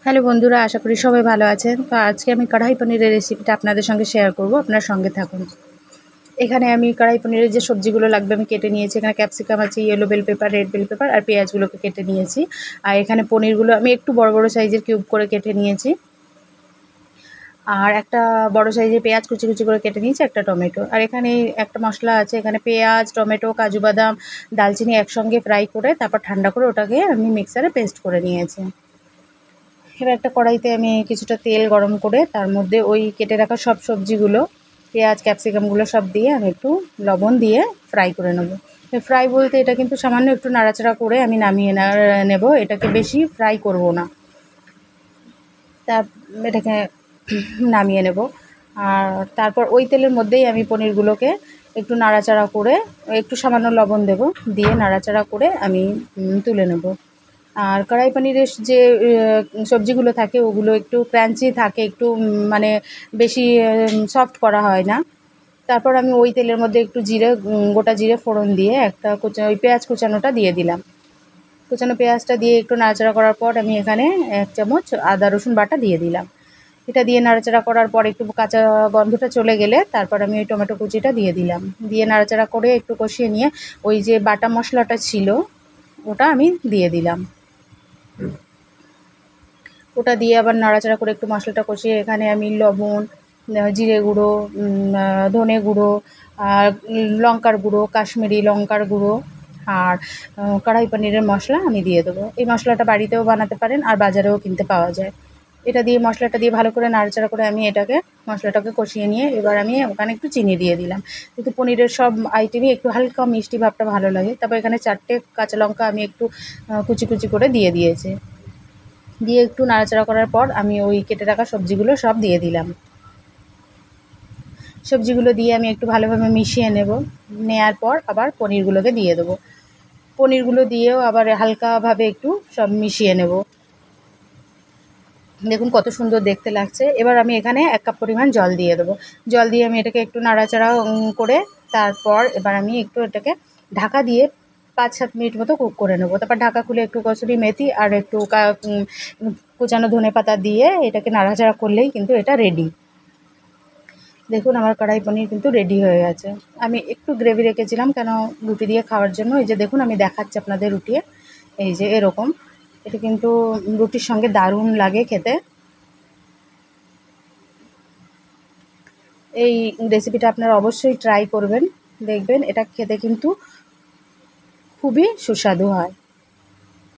Hello বন্ধুরা, আশা করি সবাই ভালো আছেন। তো আজকে আমি কড়াই পনিরের রেসিপিটা আপনাদের সঙ্গে শেয়ার করব, আপনার সঙ্গে থাকুন। এখানে আমি কড়াই পনিরের যে সবজিগুলো লাগবে আমি কেটে নিয়েছি। এখানে ক্যাপসিকাম আছে, yellow bell pepper, red bell pepper আর পেঁয়াজগুলোকে কেটে নিয়েছি। আর এখানে পনিরগুলো আমি একটু বড় বড় সাইজের কিউব করে কেটে নিয়েছি। আর একটা বড় সাইজের পেঁয়াজ কুচি কুচি করে কেটে নিয়েছি, একটা টমেটো। আর এখানে একটা মশলা আছে, এখানে পেঁয়াজ, টমেটো, কাজু বাদাম, দালচিনি একসঙ্গে ফ্রাই করে তারপর ঠান্ডা করে ওটাকে আমি মিক্সারে পেস্ট করে নিয়েছি। এবার একটা কড়াইতে আমি কিছুটা তেল গরম করে তার মধ্যে ওই কেটে রাখা সব সবজিগুলো, পেঁয়াজ, ক্যাপসিকামগুলো সব দিয়ে আমি একটু লবণ দিয়ে ফ্রাই করে নেব। ফ্রাই বলতে এটা কিন্তু সামান্য একটু নাড়াচাড়া করে আমি নামিয়ে নেব, এটাকে বেশি ফ্রাই করব না। তা এটাকে নামিয়ে নেব। আর তারপর ওই তেলের মধ্যেই আমি পনিরগুলোকে একটু নাড়াচাড়া করে একটু সামান্য লবণ দেব, দিয়ে নাড়াচাড়া করে আমি তুলে নেব। আর কড়াই পনিরের যে সবজিগুলো থাকে ওগুলো একটু ক্রাঞ্চি থাকে, একটু মানে বেশি সফট করা হয় না। তারপর আমি ওই তেলের মধ্যে একটু জিরে, গোটা জিরে ফোড়ন দিয়ে একটা ওই পেঁয়াজ কুচানোটা দিয়ে দিলাম। কুচানো পেঁয়াজটা দিয়ে একটু নাড়াচাড়া করার পর আমি এখানে 1 চামচ আদা রসুন বাটা দিয়ে দিলাম। এটা দিয়ে নাড়াচাড়া করার পর একটু কাঁচা গন্ধটা চলে গেলে তারপর আমি ওই টমেটো কুচিটা দিয়ে দিলাম। দিয়ে নাড়াচাড়া করে একটু কষিয়ে নিয়ে ওই যে বাটা মশলাটা ছিল ওটা আমি দিয়ে দিলাম। ওটা দিয়ে আবার নাড়াচাড়া করে একটু মশলাটা কষিয়ে এখানে আমি লবণ, জিরে গুঁড়ো, ধনে গুঁড়ো, আর লঙ্কার গুঁড়ো, কাশ্মীরি লঙ্কার গুঁড়ো আর কড়াই পনিরের মশলা আমি দিয়ে দেবো। এই মশলাটা বাড়িতেও বানাতে পারেন আর বাজারেও কিনতে পাওয়া যায়। এটা দিয়ে মশলাটা দিয়ে ভালো করে নাড়াচাড়া করে আমি মশলাটাকে কষিয়ে নিয়ে এবার আমি ওখানে একটু চিনি দিয়ে দিলাম। কিন্তু পনিরের সব আইটেমই একটু হালকা মিষ্টি ভাবটা ভালো লাগে। তারপর এখানে 4টে কাঁচা লঙ্কা আমি একটু কুচি কুচি করে দিয়ে দিয়েছি। দিয়ে একটু নাড়াচাড়া করার পর আমি ওই কেটে রাখা সবজিগুলো সব দিয়ে দিলাম। সবজিগুলো দিয়ে আমি একটু ভালোভাবে মিশিয়ে নেব। নেয়ার পর আবার পনিরগুলোকে দিয়ে দেবো। পনিরগুলো দিয়েও আবার হালকাভাবে একটু সব মিশিয়ে নেব। দেখুন কত সুন্দর দেখতে লাগছে। এবার আমি এখানে 1 কাপ পরিমাণ জল দিয়ে দেবো। জল দিয়ে আমি এটাকে একটু নাড়াচাড়া করে তারপর এবার আমি একটু এটাকে ঢাকা দিয়ে 5-7 মিনিট মতো কুক করে নেব। তারপর ঢাকা খুলে একটু কসুরি মেথি আর একটু কুচানো ধনেপাতা দিয়ে এটাকে নাড়াচাড়া করলেই কিন্তু এটা রেডি। দেখুন আমার কড়াই পনির কিন্তু রেডি হয়ে গেছে। আমি একটু গ্রেভি রেখেছিলাম কেন রুটি দিয়ে খাওয়ার জন্য। এই যে দেখুন আমি দেখাচ্ছি আপনাদের রুটিয়ে, এই যে এরকম। এটা কিন্তু রুটির সঙ্গে দারুণ লাগে খেতে। এই রেসিপিটা আপনারা অবশ্যই ট্রাই করবেন, দেখবেন এটা খেতে কিন্তু খুবই সুস্বাদু হয়।